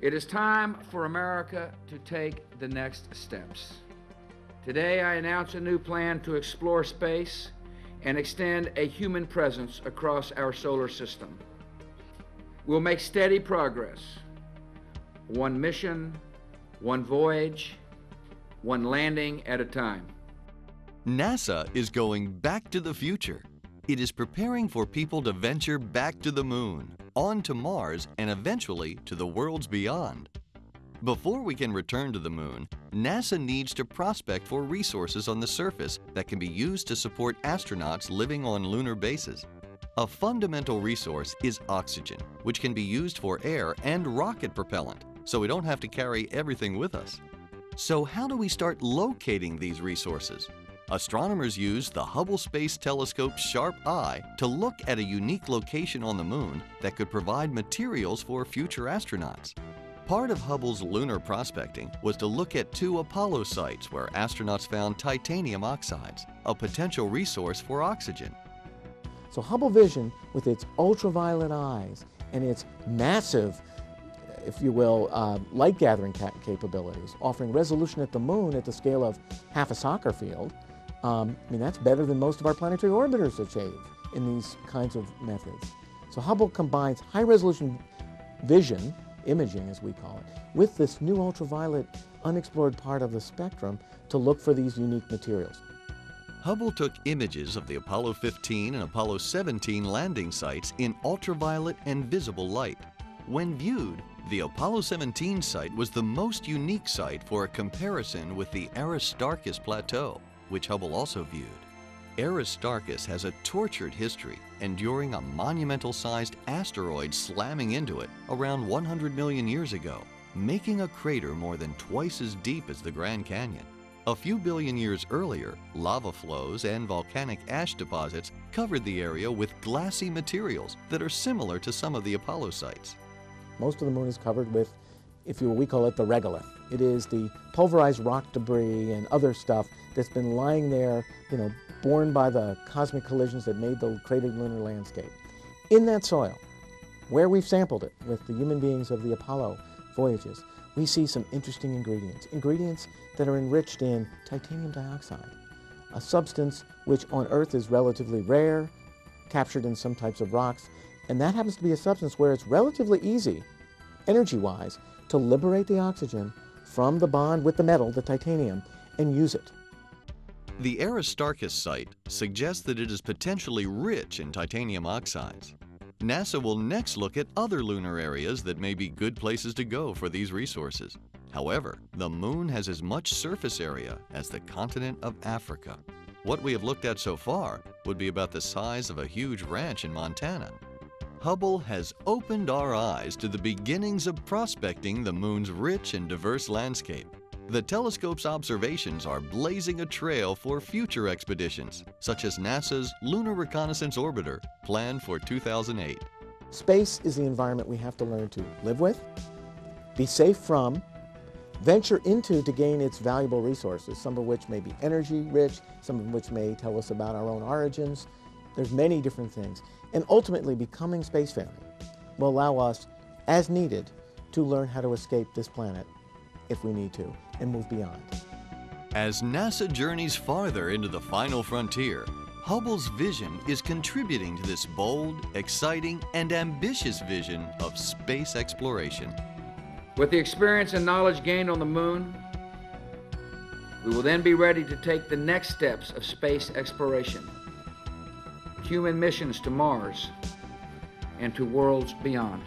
It is time for America to take the next steps. Today, I announce a new plan to explore space and extend a human presence across our solar system. We'll make steady progress. One mission, one voyage, one landing at a time. NASA is going back to the future. It is preparing for people to venture back to the moon, on to Mars, and eventually to the worlds beyond. Before we can return to the moon, NASA needs to prospect for resources on the surface that can be used to support astronauts living on lunar bases. A fundamental resource is oxygen, which can be used for air and rocket propellant, so we don't have to carry everything with us. So how do we start locating these resources? Astronomers use the Hubble Space Telescope's sharp eye to look at a unique location on the moon that could provide materials for future astronauts. Part of Hubble's lunar prospecting was to look at 2 Apollo sites where astronauts found titanium oxides, a potential resource for oxygen. So Hubble Vision, with its ultraviolet eyes and its massive, if you will, light-gathering capabilities, offering resolution at the moon at the scale of half a soccer field, that's better than most of our planetary orbiters achieve in these kinds of methods. So Hubble combines high-resolution vision, imaging as we call it, with this new ultraviolet unexplored part of the spectrum to look for these unique materials. Hubble took images of the Apollo 15 and Apollo 17 landing sites in ultraviolet and visible light. When viewed, the Apollo 17 site was the most unique site for a comparison with the Aristarchus Plateau, which Hubble also viewed. Aristarchus has a tortured history, enduring a monumental-sized asteroid slamming into it around 100 million years ago, making a crater more than twice as deep as the Grand Canyon. A few billion years earlier, lava flows and volcanic ash deposits covered the area with glassy materials that are similar to some of the Apollo sites. Most of the moon is covered with, if you will, we call it the regolith. It is the pulverized rock debris and other stuff that's been lying there, born by the cosmic collisions that made the cratered lunar landscape. In that soil, where we've sampled it with the human beings of the Apollo voyages, we see some interesting ingredients that are enriched in titanium dioxide, a substance which on Earth is relatively rare, captured in some types of rocks, and that happens to be a substance where it's relatively easy, energy-wise, to liberate the oxygen from the bond with the metal, the titanium, and use it. The Aristarchus site suggests that it is potentially rich in titanium oxides. NASA will next look at other lunar areas that may be good places to go for these resources. However, the moon has as much surface area as the continent of Africa. What we have looked at so far would be about the size of a huge ranch in Montana. Hubble has opened our eyes to the beginnings of prospecting the moon's rich and diverse landscape. The telescope's observations are blazing a trail for future expeditions, such as NASA's Lunar Reconnaissance Orbiter, planned for 2008. Space is the environment we have to learn to live with, be safe from, venture into to gain its valuable resources, some of which may be energy-rich, some of which may tell us about our own origins. There's many different things. And ultimately, becoming spacefaring will allow us, as needed, to learn how to escape this planet if we need to, and move beyond. As NASA journeys farther into the final frontier, Hubble's vision is contributing to this bold, exciting, and ambitious vision of space exploration. With the experience and knowledge gained on the moon, we will then be ready to take the next steps of space exploration, human missions to Mars and to worlds beyond.